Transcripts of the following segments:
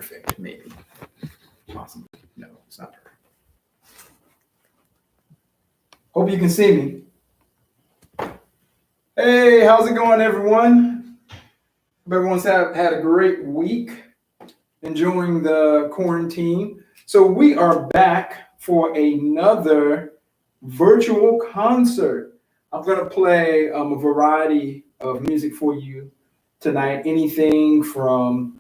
perfect, maybe. Possibly. No, it's not perfect. Hope you can see me. Hey, how's it going, everyone? Hope everyone's had a great week, enjoying the quarantine. So we are back for another virtual concert. I'm going to play a variety of music for you tonight. Anything from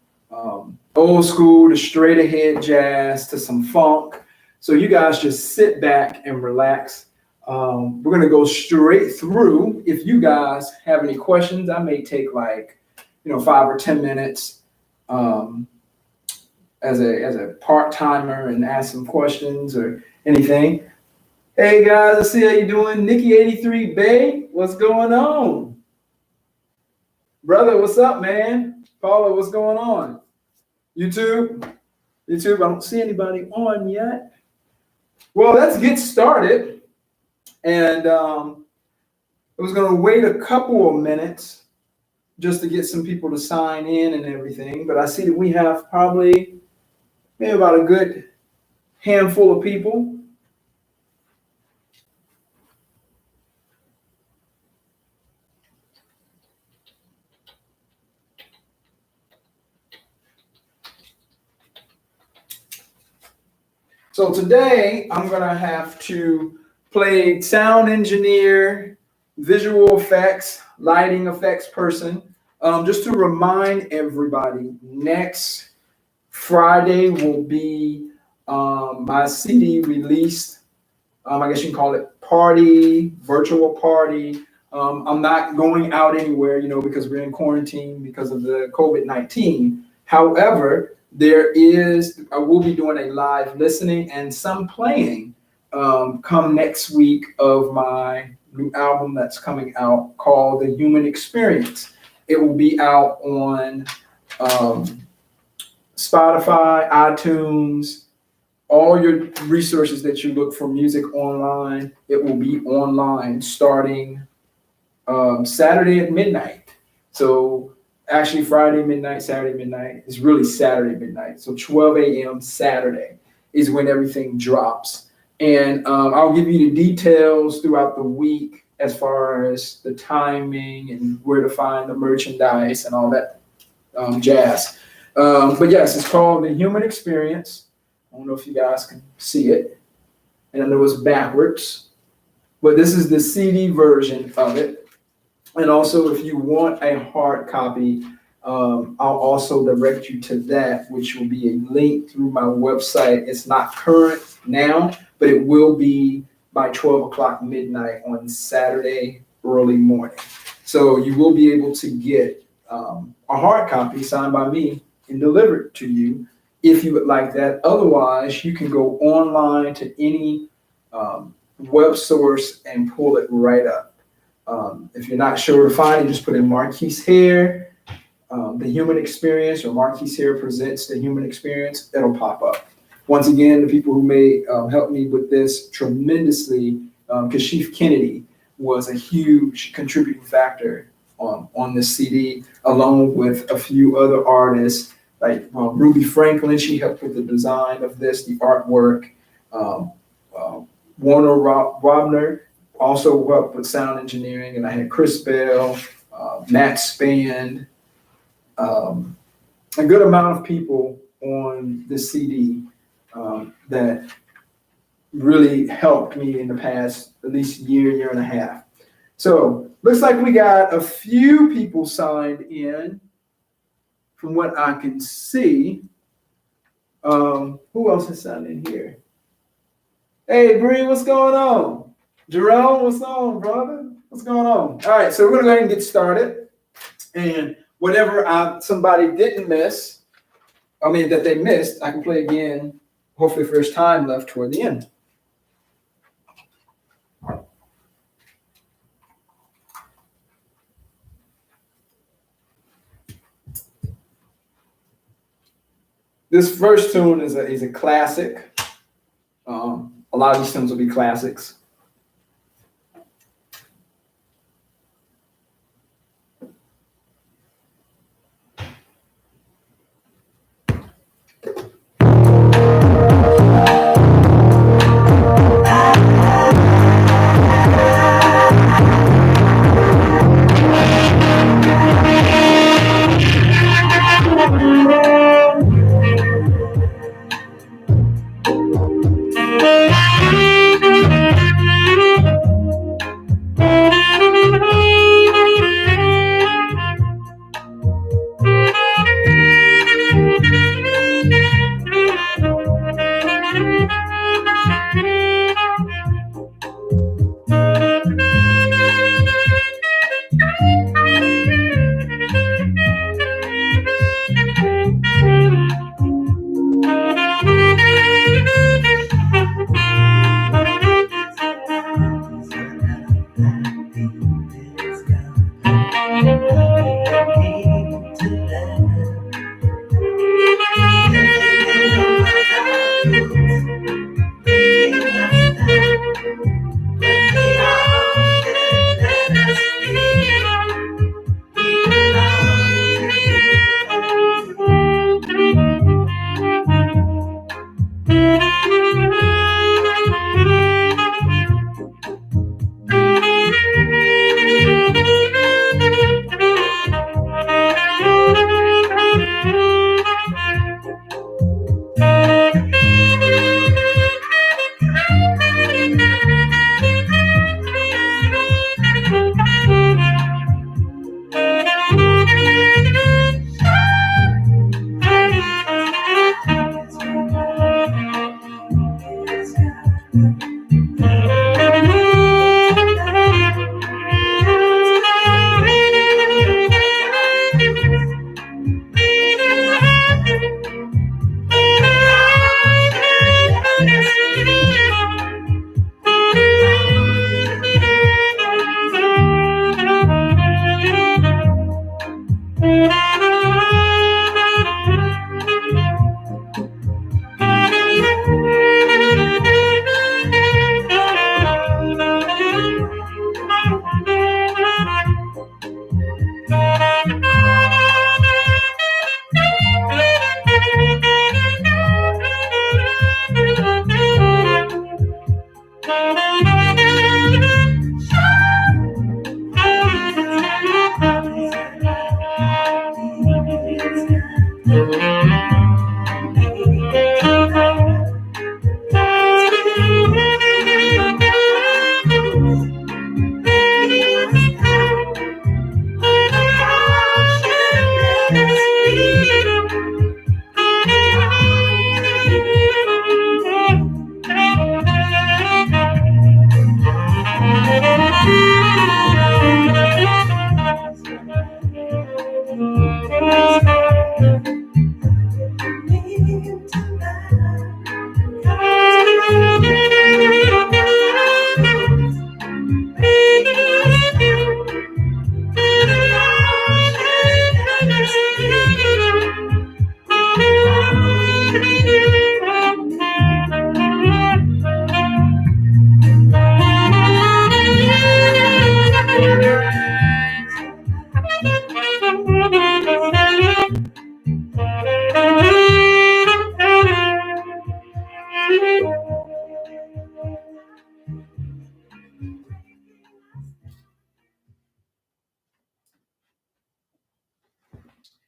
old school to straight ahead jazz to some funk. So you guys just sit back and relax. We're going to go straight through. If you guys have any questions, I may take 5 or 10 minutes as a part-timer and ask some questions or anything. Hey guys, I see how you doing. Nikki83 Bay, what's going on? Brother, what's up, man? Paula, what's going on? YouTube, I don't see anybody on yet. Well, let's get started. And I was going to wait a couple of minutes just to get some people to sign in and everything. But I see that we have probably maybe about a good handful of people. So today I'm going to have to play sound engineer, visual effects, lighting effects person. Just to remind everybody, next Friday will be my CD released. I guess you can call it virtual party. I'm not going out anywhere, because we're in quarantine because of the COVID-19. However, I will be doing a live listening and some playing come next week of my new album that's coming out called The Human Experience. It will be out on Spotify, iTunes, all your resources that you look for music online. It will be online starting Saturday at midnight. So actually Friday midnight, Saturday midnight. It's really Saturday midnight. So 12 a.m. Saturday is when everything drops. And I'll give you the details throughout the week as far as the timing and where to find the merchandise and all that jazz. But yes, it's called The Human Experience. I don't know if you guys can see it. And I know it's backwards. But this is the CD version of it. And also, if you want a hard copy, I'll also direct you to that, which will be a link through my website. It's not current now, but it will be by 12 o'clock midnight on Saturday early morning. So you will be able to get a hard copy signed by me and delivered to you if you would like that. Otherwise, you can go online to any web source and pull it right up. If you're not sure to find it, just put in Marquis Hare, The Human Experience, or Marquis Hare Presents The Human Experience. It'll pop up. Once again, the people who may help me with this tremendously, Kashif Kennedy was a huge contributing factor on this CD, along with a few other artists like Ruby Franklin. She helped with the design of this, the artwork. Warner Robner also helped with sound engineering, and I had Chris Bell, Matt Spand, a good amount of people on this CD that really helped me in the past at least year and a half. So looks like we got a few people signed in from what I can see. Who else is signed in here? Hey, Bree, what's going on? Jerome, what's on, brother? What's going on? All right, so we're going to go ahead and get started. And whatever somebody didn't miss, that they missed, I can play again, hopefully if there's time left toward the end. This first tune is a classic. A lot of these tunes will be classics.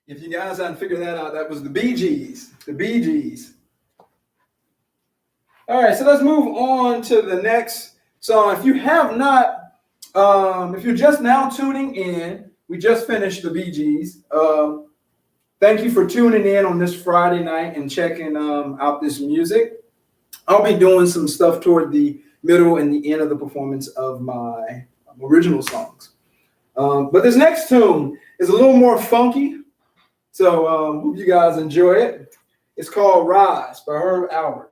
If you guys hadn't figured that out, that was the Bee Gees. The Bee Gees. All right, so let's move on to the next song. If you have not, if you're just now tuning in, we just finished the Bee Gees. Thank you for tuning in on this Friday night and checking out this music. I'll be doing some stuff toward the middle and the end of the performance of my original songs. But this next tune is a little more funky. So hope you guys enjoy it. It's called Rise by Herb Albert.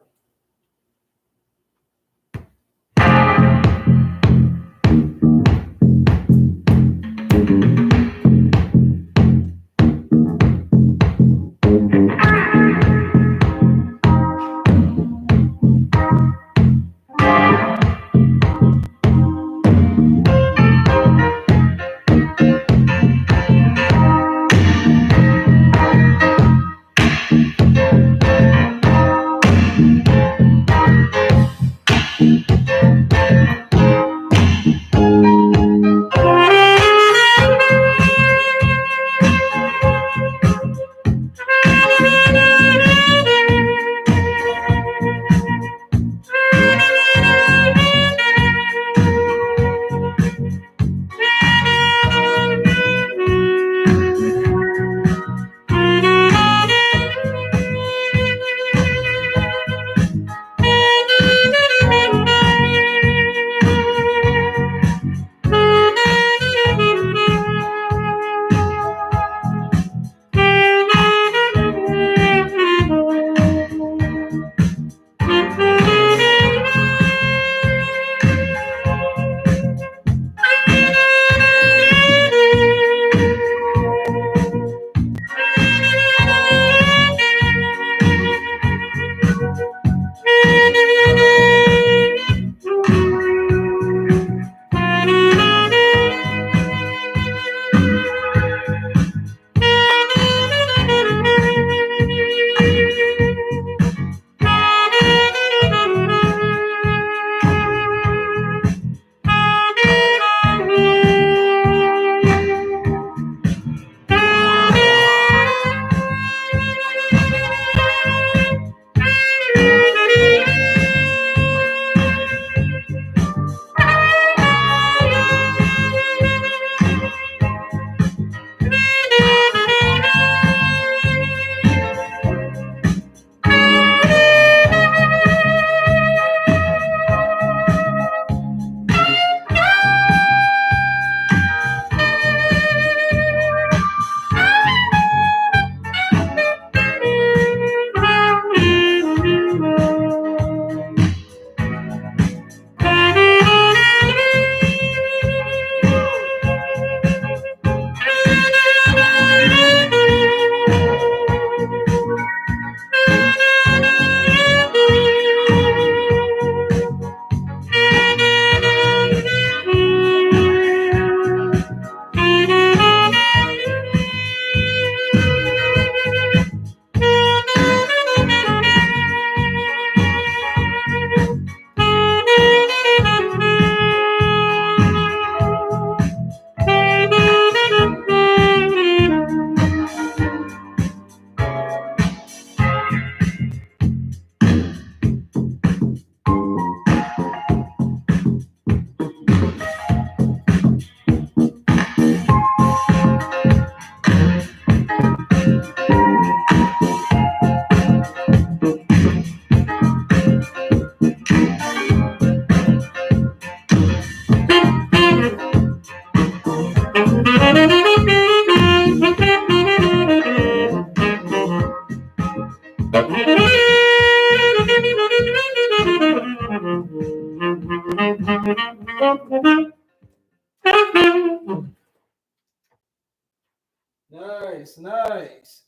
Nice, nice.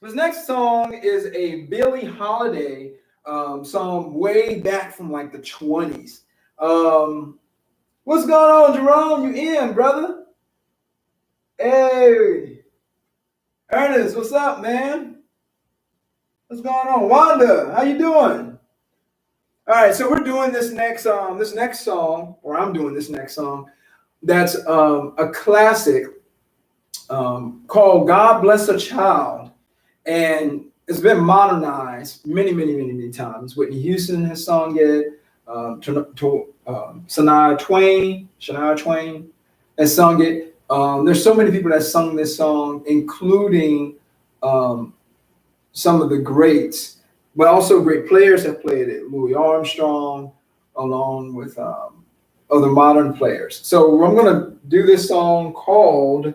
This next song is a Billie Holiday song way back from like the 20s. What's going on, Jerome? You in, brother? Hey, Ernest, what's up, man? What's going on? Wanda, how you doing? All right, so we're doing this next song, or I'm doing this next song. That's a classic called "God Bless a Child," and it's been modernized many times. Whitney Houston has sung it. Shania Twain has sung it. There's so many people that sung this song, including some of the greats, but also great players have played it. Louis Armstrong, along with other modern players. So I'm going to do this song called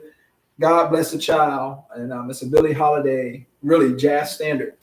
"God Bless a Child," and it's a Billie Holiday, really jazz standard.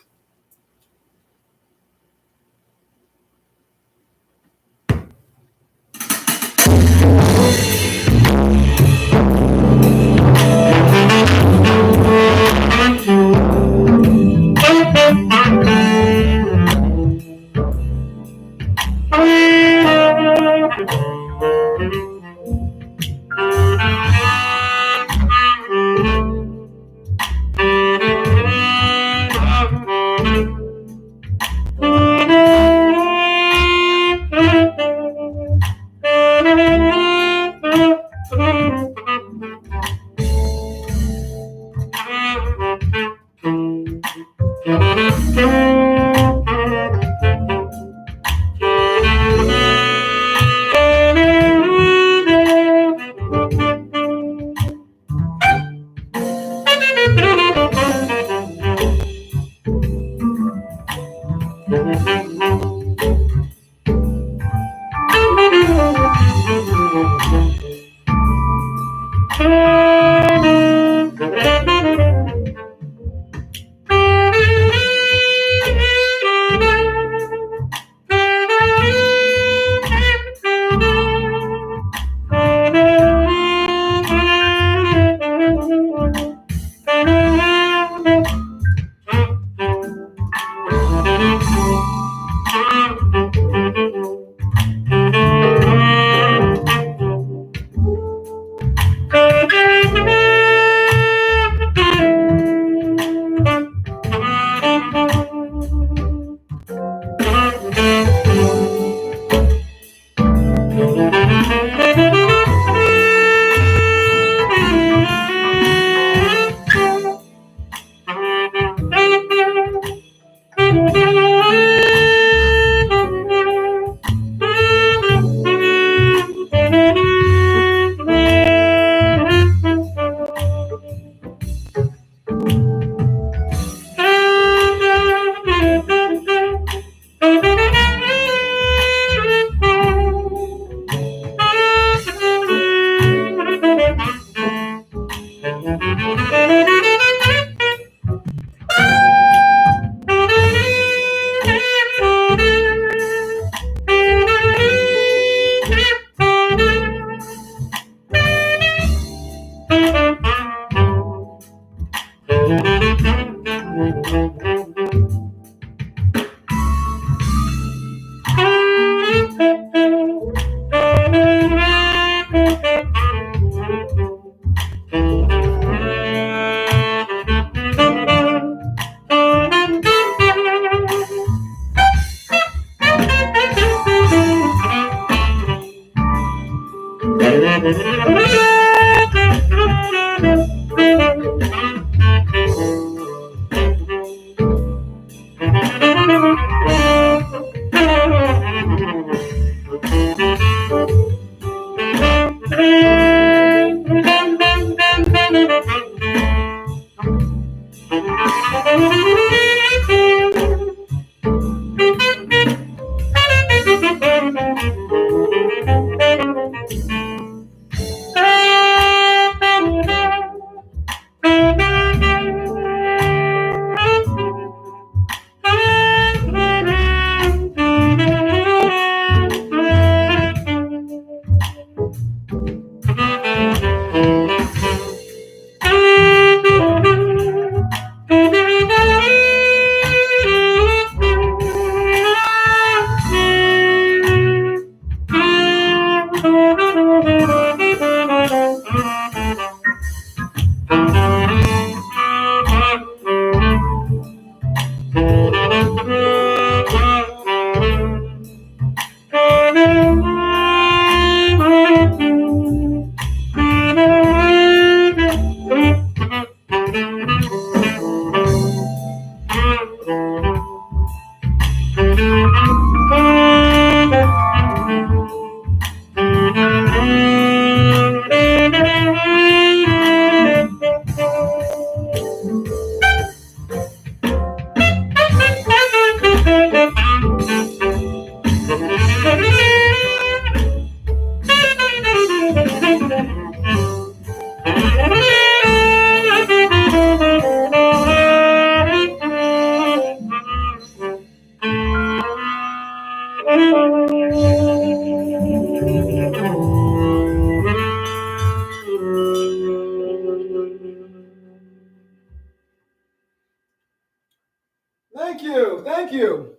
Thank you. Thank you.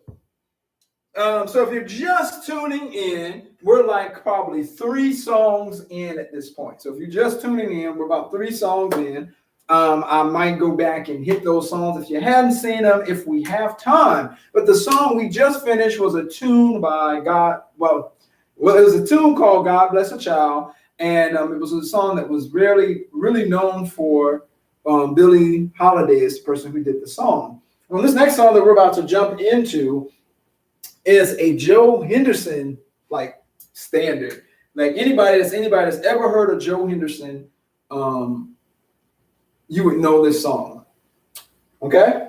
So if you're just tuning in, we're like probably 3 songs in at this point. So if you're just tuning in, we're about 3 songs in. I might go back and hit those songs if you haven't seen them, if we have time. But the song we just finished was a tune by God. Well, it was a tune called God Bless a Child. And it was a song that was really known for Billie Holiday is the person who did the song. Well, this next song that we're about to jump into is a Joe Henderson like standard. Like anybody that's ever heard of Joe Henderson, you would know this song. Okay?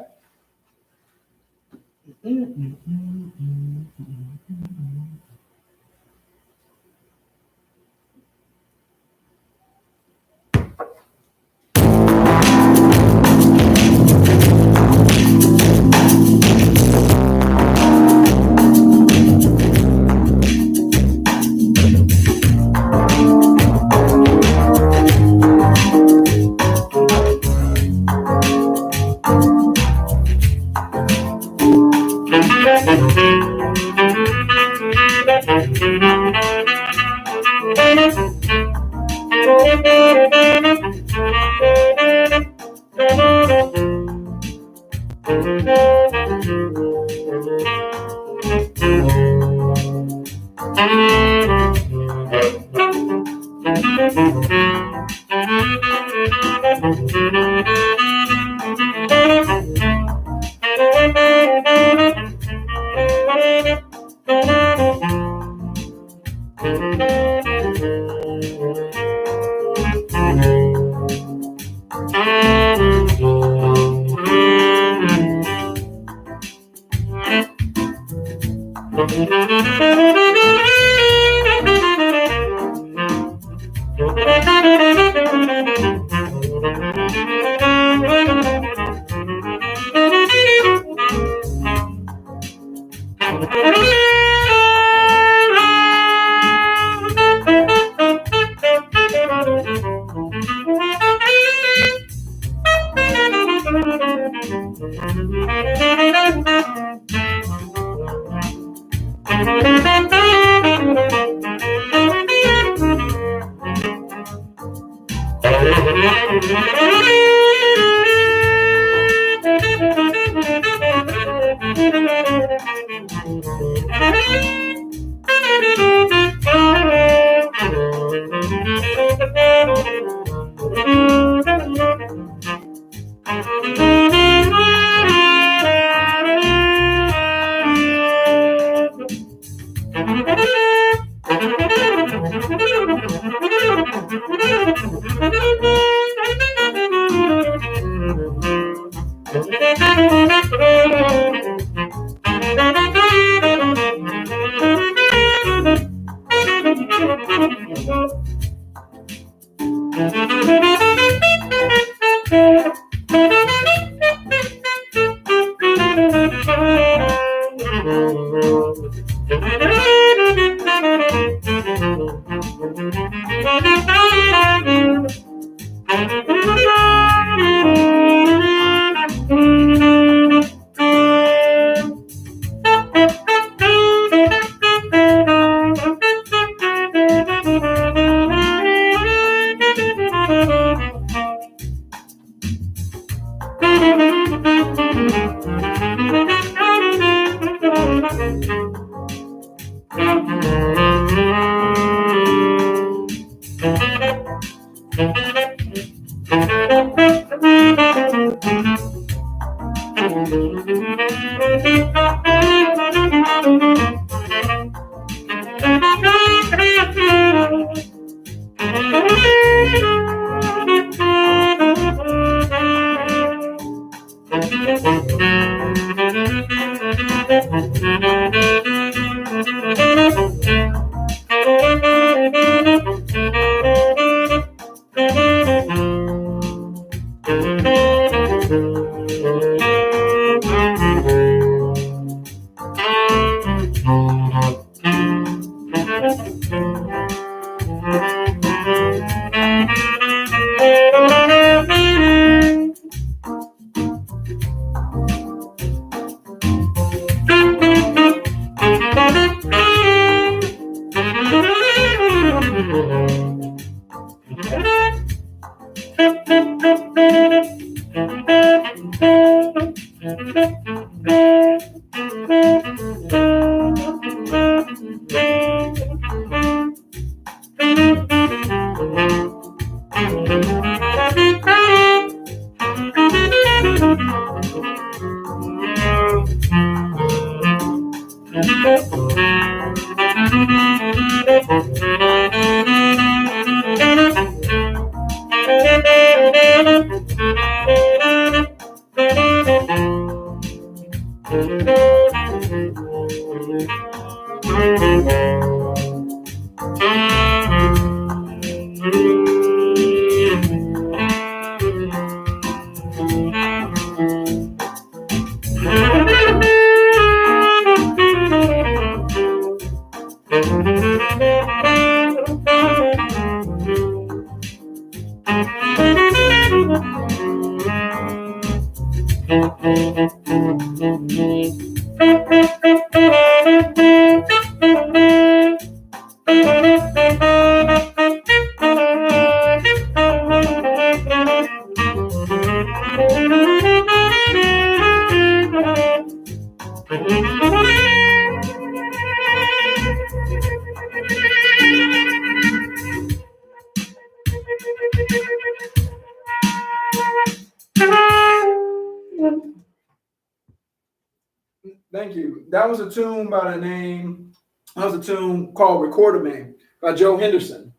Thank you. That was a tune by the name, that was a tune called Recorder Man by Joe Henderson.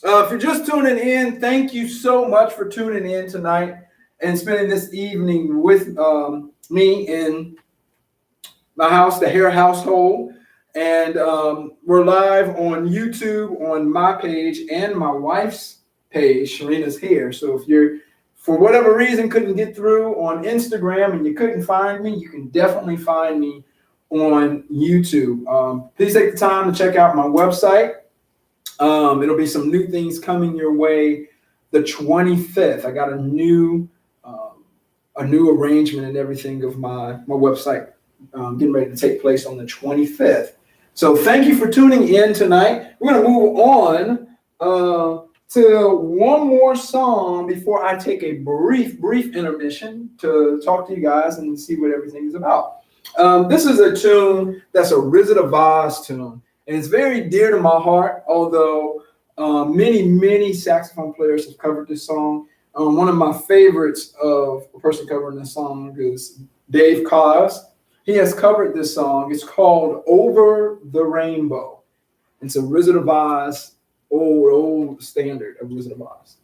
If you're just tuning in, thank you so much for tuning in tonight and spending this evening with me in my house, the Hare household. And we're live on YouTube on my page and my wife's page, Sharina's Hair. So if you're, for whatever reason, couldn't get through on Instagram and you couldn't find me, you can definitely find me on YouTube. Please take the time to check out my website. It'll be some new things coming your way the 25th. I got a new arrangement and everything of my website getting ready to take place on the 25th. So thank you for tuning in tonight. We're going to move on to one more song before I take a brief intermission to talk to you guys and see what everything is about. This is a tune that's a Wizard of Oz tune, and it's very dear to my heart, although many saxophone players have covered this song. One of my favorites of a person covering this song is Dave Koz. He has covered this song. It's called Over the Rainbow. It's a Wizard of Oz, old standard of Wizard of Oz.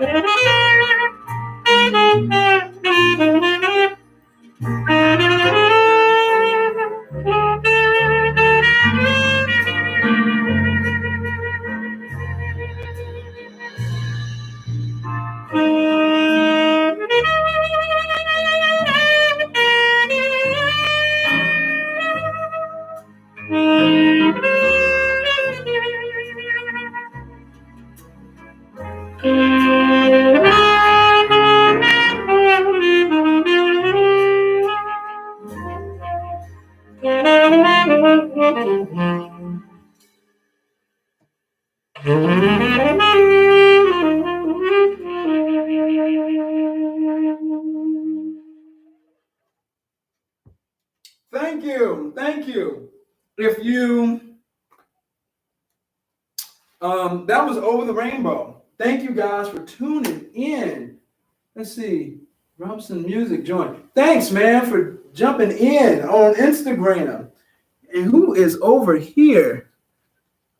Thank you. Thank you. If you, that was Over the Rainbow. Thank you guys for tuning in. Let's see. Robson Music joined. Thanks, man, for jumping in on Instagram. And who is over here?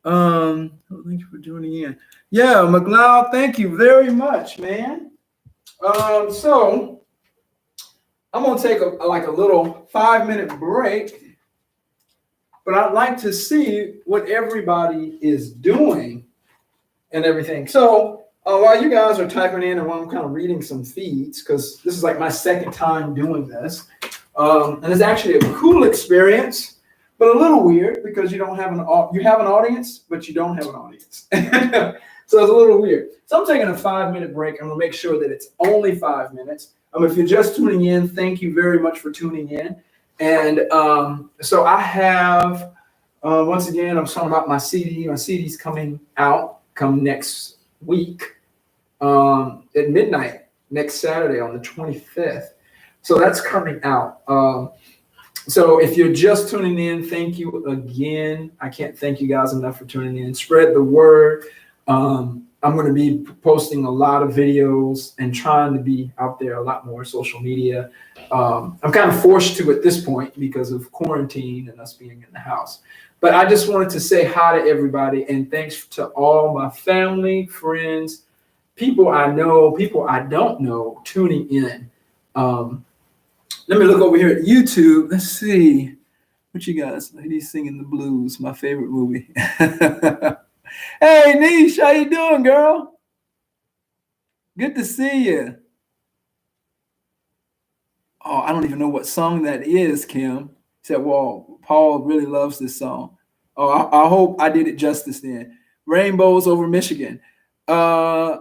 Thank you for joining in. Yeah, McLeod, thank you very much, man. So I'm gonna take a little 5-minute break, but I'd like to see what everybody is doing and everything. So while you guys are typing in and while I'm kind of reading some feeds, because this is like my second time doing this, and it's actually a cool experience, but a little weird because you don't have you have an audience, but you don't have an audience. So it's a little weird. So I'm taking a 5-minute break. I'm gonna make sure that it's only 5 minutes. If you're just tuning in, thank you very much for tuning in. And so I have, once again, I'm talking about my CD. My CD's come next week at midnight, next Saturday on the 25th. So that's coming out. So if you're just tuning in, thank you again. I can't thank you guys enough for tuning in. Spread the word. I'm going to be posting a lot of videos and trying to be out there a lot more social media. I'm kind of forced to at this point because of quarantine and us being in the house. But I just wanted to say hi to everybody and thanks to all my family, friends, people I know, people I don't know tuning in. Let me look over here at YouTube. Let's see what you guys. Ladies Singing the Blues, my favorite movie. Hey, Nish, how you doing, girl? Good to see you. Oh, I don't even know what song that is, Kim. He said, well, Paul really loves this song. Oh, I hope I did it justice then. Rainbows Over Michigan. Yeah.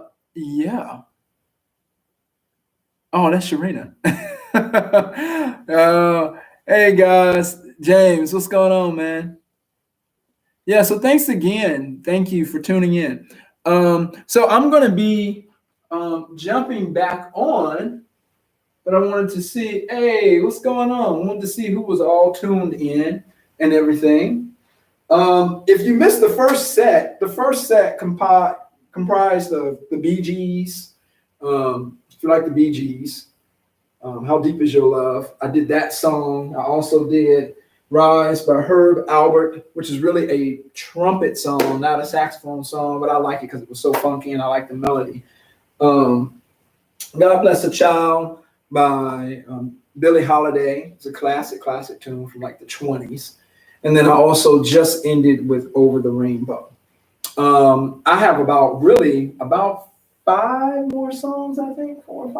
Oh, that's Sharina. Hey, guys. James, what's going on, man? Yeah, so thanks again. Thank you for tuning in. So I'm going to be jumping back on, but I wanted to see, hey, what's going on? I wanted to see who was all tuned in and everything. If you missed the first set comprised of the Bee Gees. If you like the Bee Gees, How Deep Is Your Love? I did that song. I also did Rise by Herb Albert, which is really a trumpet song, not a saxophone song, but I like it because it was so funky and I like the melody. God Bless a Child by Billie Holiday. It's a classic tune from like the 20s. And then I also just ended with Over the Rainbow. I have about 5 more songs, I think, 4 or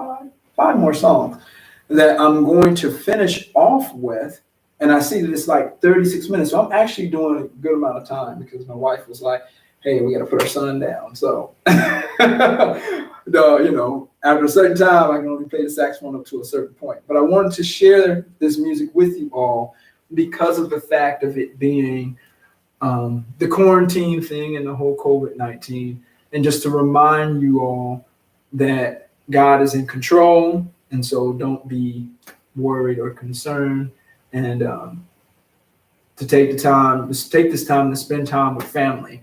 5 more songs that I'm going to finish off with. And I see that it's like 36 minutes. So I'm actually doing a good amount of time because my wife was like, hey, we got to put our son down. So, after a certain time, I can only play the saxophone up to a certain point. But I wanted to share this music with you all because of the fact of it being the quarantine thing and the whole COVID-19. And just to remind you all that God is in control. And so don't be worried or concerned. And to take this time to spend time with family.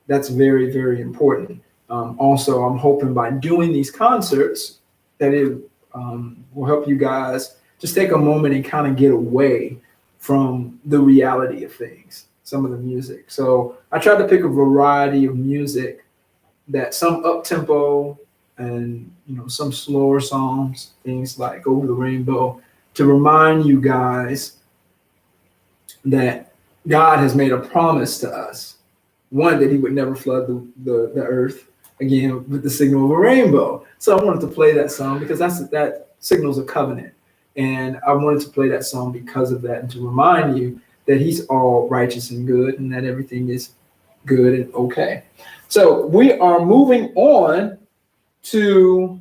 That's very, very important. Also, I'm hoping by doing these concerts that it will help you guys just take a moment and kind of get away from the reality of things, some of the music. So I tried to pick a variety of music that some up-tempo, and some slower songs, things like Over the Rainbow, to remind you guys that God has made a promise to us. One, that he would never flood the earth again with the signal of a rainbow. So I wanted to play that song because that signals a covenant. And I wanted to play that song because of that, and to remind you that he's all righteous and good, and that everything is good and okay. So we are moving on to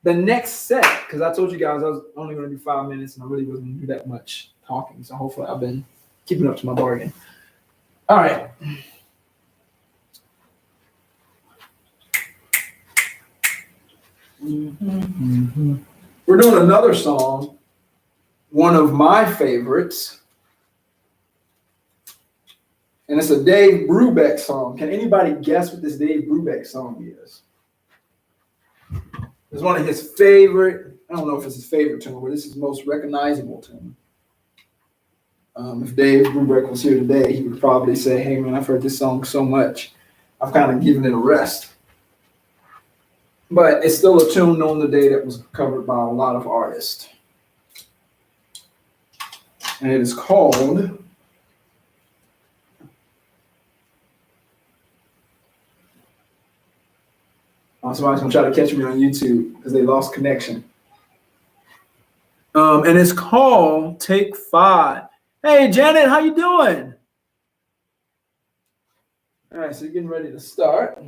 the next set, because I told you guys I was only going to do 5 minutes, and I really wasn't going to do that much talking. So hopefully I've been keeping up to my bargain. All right. We're doing another song, one of my favorites, and it's a Dave Brubeck song. Can anybody guess what this Dave Brubeck song is? It's one of his favorite, I don't know if it's his favorite tune, but this is his most recognizable tune. If Dave Brubeck was here today, he would probably say, hey man, I've heard this song so much, I've kind of given it a rest. But it's still a tune known today that was covered by a lot of artists. And it is called somebody's gonna try to catch me on YouTube because they lost connection. And it's called Take 5. Hey Janet, how you doing? All right, so you're getting ready to start.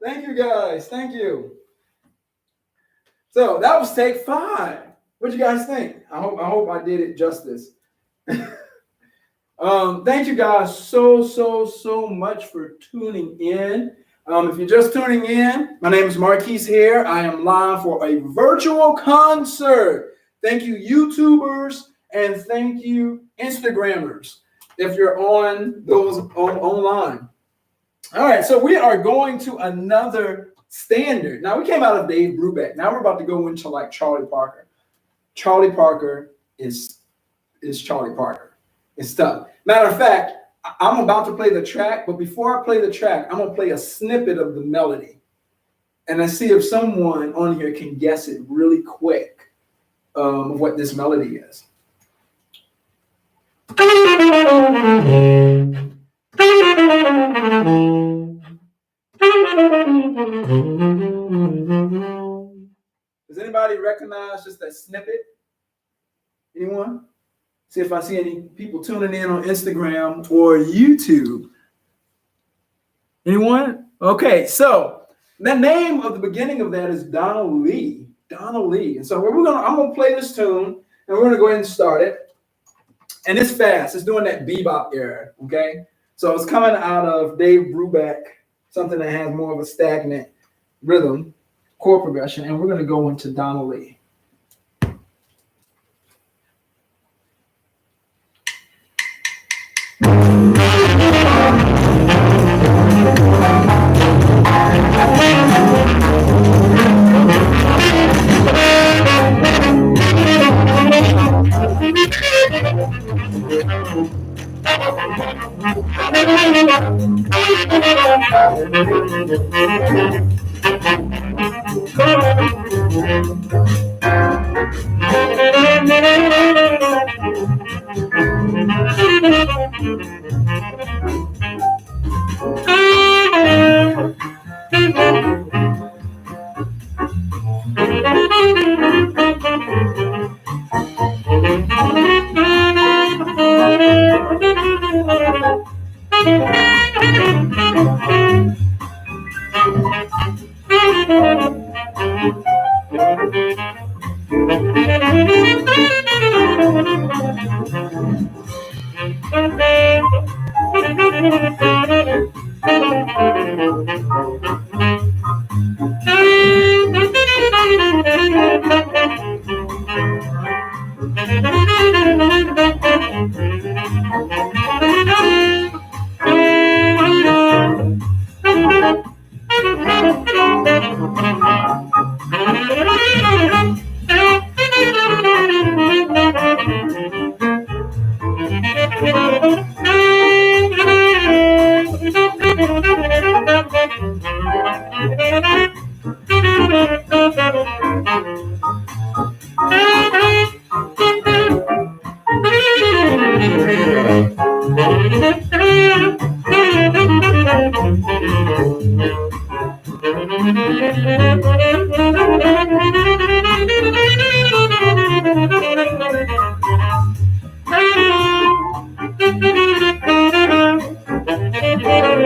Thank you guys. Thank you. So that was take 5. What do you guys think? I hope I did it justice. Thank you guys so much for tuning in. If you're just tuning in, my name is Marquis here. I am live for a virtual concert. Thank you, YouTubers, and thank you, Instagrammers, if you're on those online. All right, so we are going to another standard. Now, we came out of Dave Brubeck. Now we're about to go into like Charlie Parker. Charlie Parker is Charlie Parker. It's tough. Matter of fact, I'm about to play the track, but before I play the track, I'm going to play a snippet of the melody. And I see if someone on here can guess it really quick what this melody is. Does anybody recognize just that snippet? Anyone? See if I see any people tuning in on Instagram or YouTube. Anyone? Okay, so the name of the beginning of that is Donald Lee. Donald Lee. And so I'm gonna play this tune and we're gonna go ahead and start it. And it's fast. It's doing that bebop era. Okay. So it's coming out of Dave Brubeck, something that has more of a stagnant rhythm, chord progression, and we're gonna go into Donald Lee. All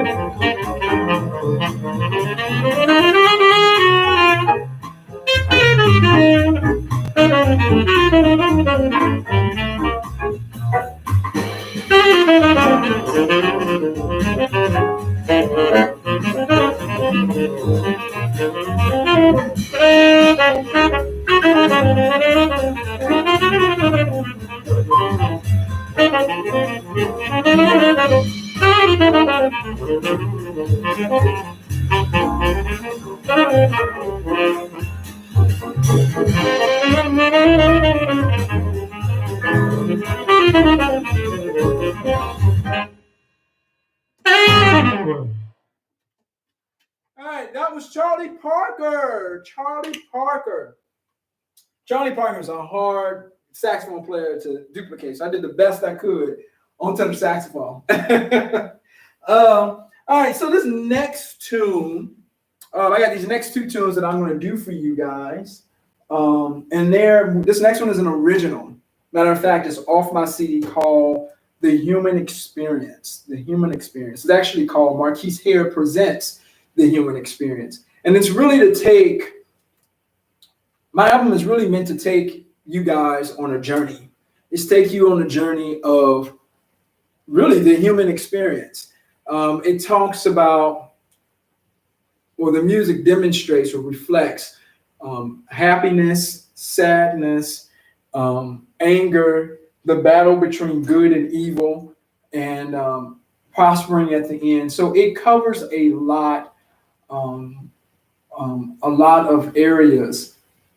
right, that was Charlie Parker. Charlie Parker. Charlie Parker is a hard saxophone player to duplicate. So I did the best I could on tenor saxophone. All right, so this next tune, I got these next two tunes that I'm going to do for you guys. This next one is an original. Matter of fact, it's off my CD called The Human Experience. The Human Experience. It's actually called Marquis Hare Presents The Human Experience. And it's really my album is really meant to take you guys on a journey. It's take you on a journey of really the human experience. It talks about, or the music demonstrates or reflects happiness, sadness, anger, the battle between good and evil, and prospering at the end. So it covers a lot of areas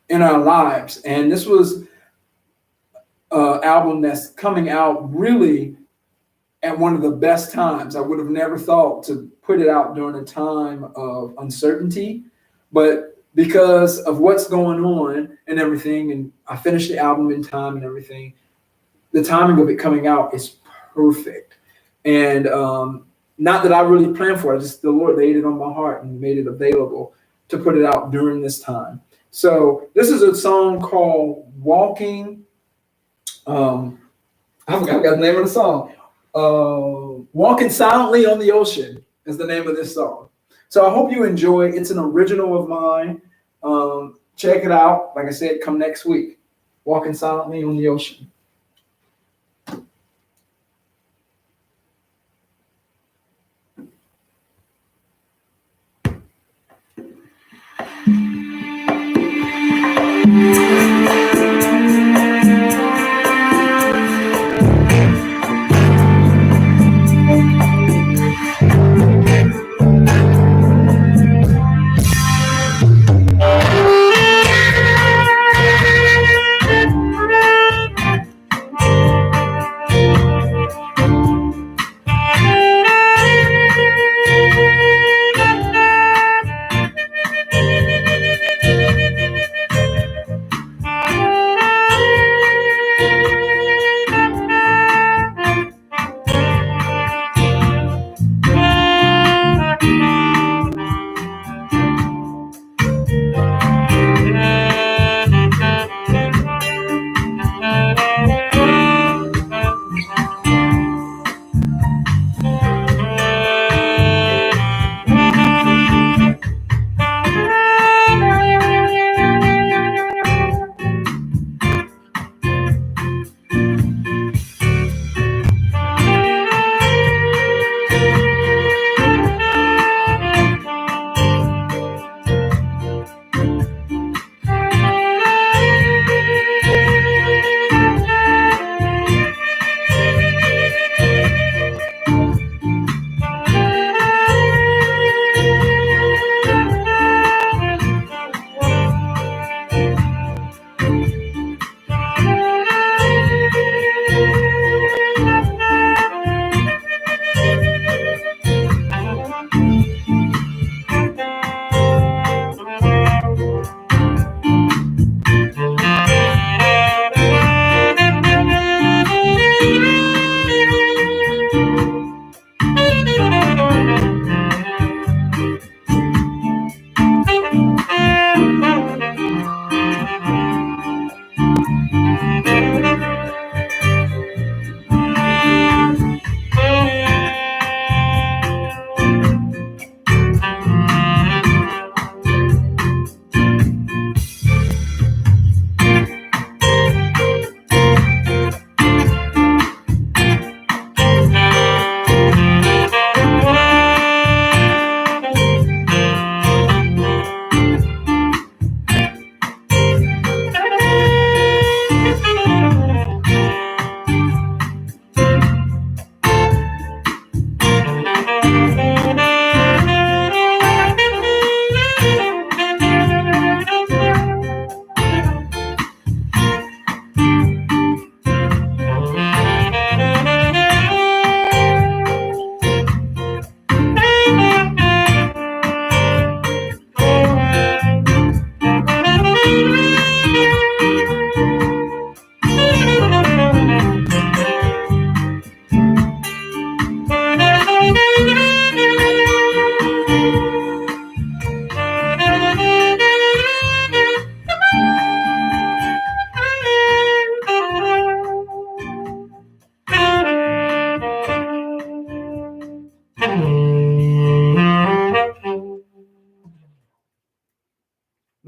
in our lives. And this was an album that's coming out really at one of the best times. I would have never thought to put it out during a time of uncertainty, but because of what's going on and everything, and I finished the album in time and everything, the timing of it coming out is perfect. And not that I really planned for it, just the Lord laid it on my heart and made it available to put it out during this time. So this is a song called Walking. I forgot the name of the song. Walking Silently on the Ocean is the name of this song. So I hope you enjoy. It's an original of mine. Check it out. Like I said, come next week. Walking Silently on the Ocean.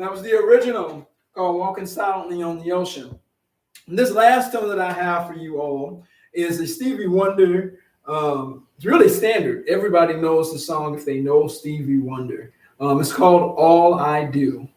That was the original called Walking Silently on the Ocean. And this last tune that I have for you all is a Stevie Wonder. It's really standard. Everybody knows the song if they know Stevie Wonder. It's called All I Do.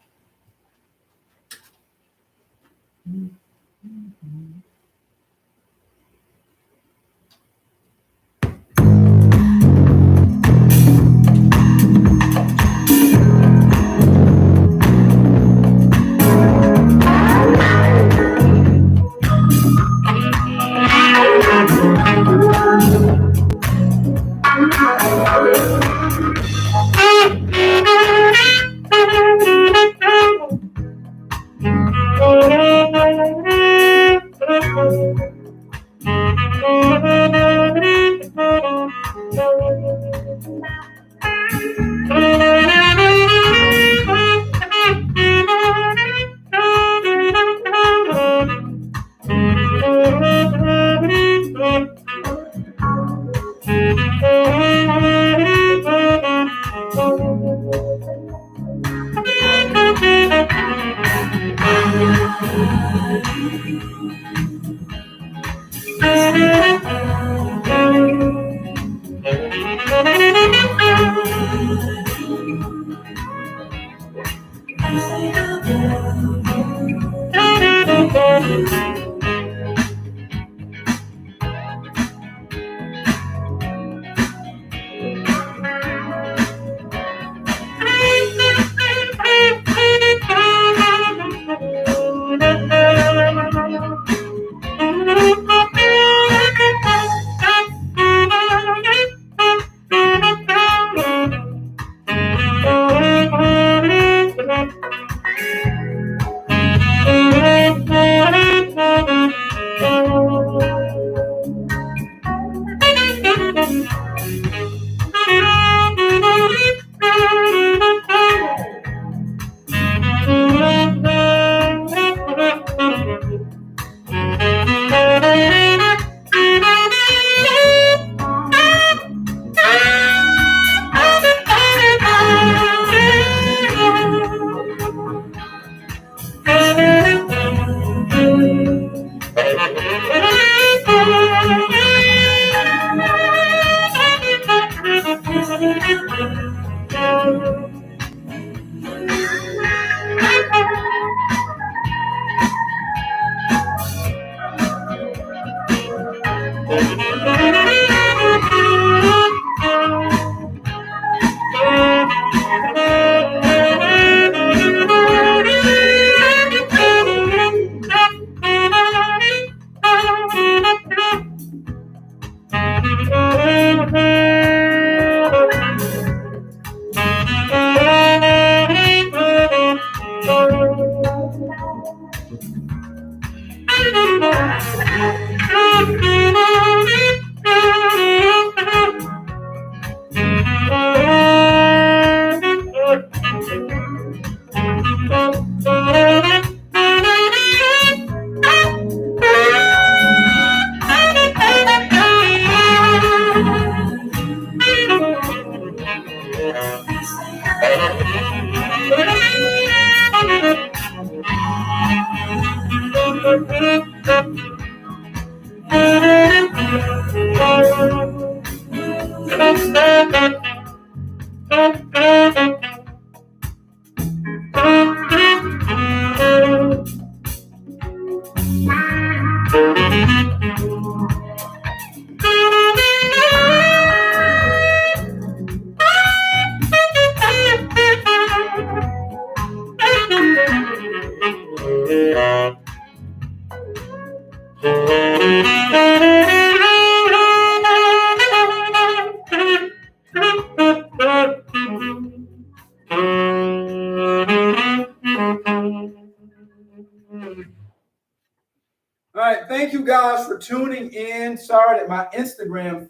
All right, thank you guys for tuning in. Sorry that my Instagram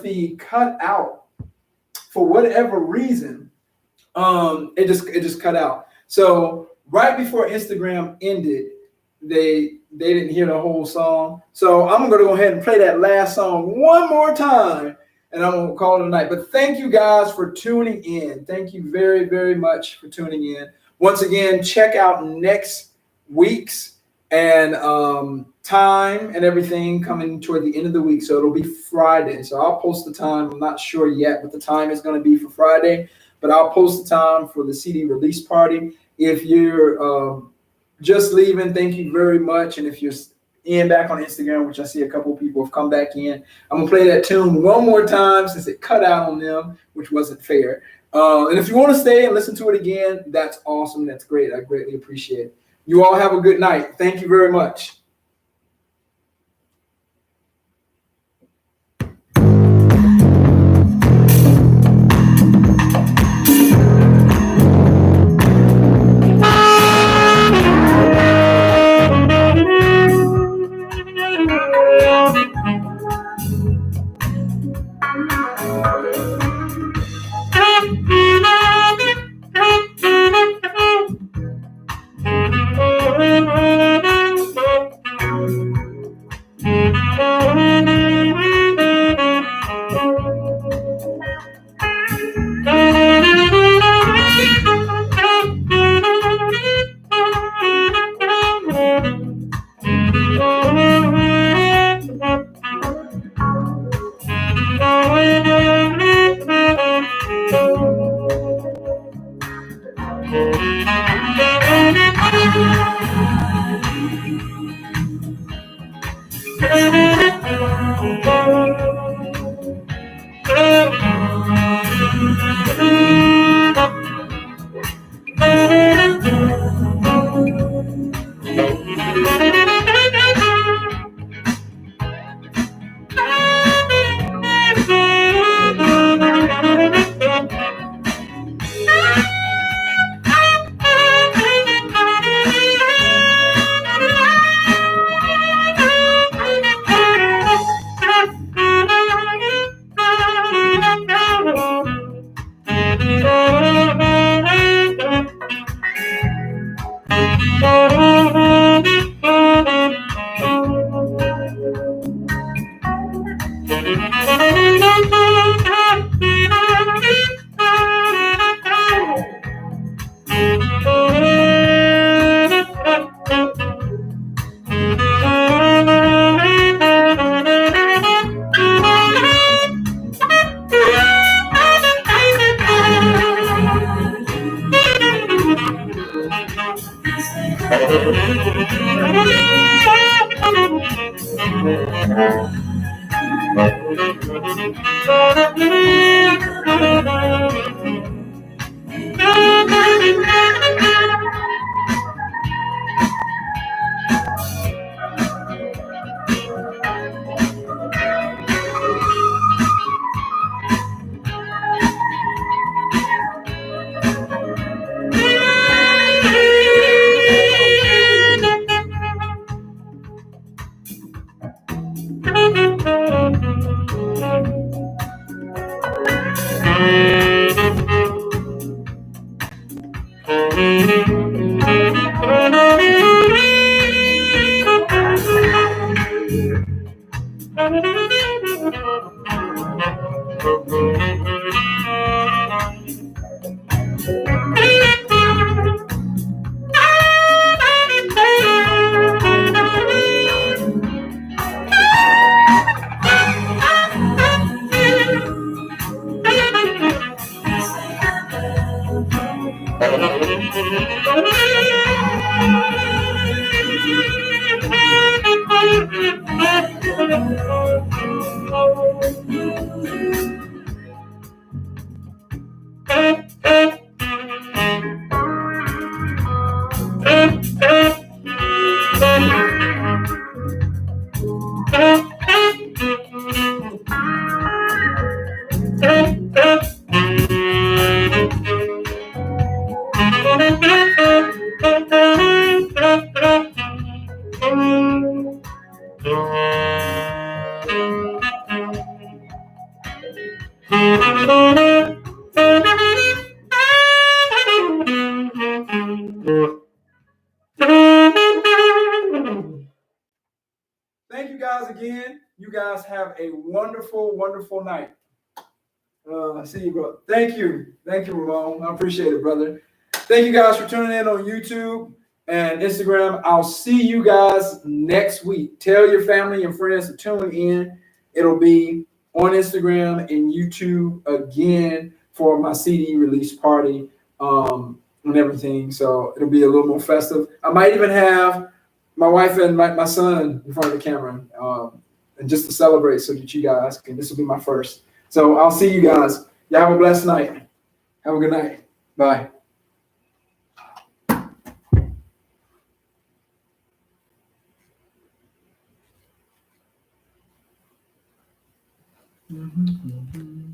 feed cut out for whatever reason. It just cut out. So right before Instagram ended, they didn't hear the whole song. So I'm gonna go ahead and play that last song one more time and I'm gonna call it a night. But thank you guys for tuning in. Thank you very, very much for tuning in. Once again, check out next week's and time and everything coming toward the end of the week. So it'll be Friday. So I'll post the time. I'm not sure yet what the time is going to be for Friday, but I'll post the time for the CD release party. If you're just leaving, thank you very much. And if you're back on Instagram, which I see a couple of people have come back in, I'm gonna play that tune one more time since it cut out on them, which wasn't fair. And if you want to stay and listen to it again, that's awesome. That's great. I greatly appreciate it. You all have a good night. Thank you very much. Thank you guys again. You guys have a wonderful, wonderful night. I see you, bro. Thank you. Thank you, Ramon. I appreciate it, brother. Thank you guys for tuning in on YouTube and Instagram. I'll see you guys next week. Tell your family and friends to tune in. It'll be on Instagram and YouTube again for my CD release party and everything. So it'll be a little more festive. I might even have my wife and my son in front of the camera and just to celebrate so that you guys can. This will be my first. So I'll see you guys. Y'all have a blessed night. Have a good night. Bye. Mm-hmm.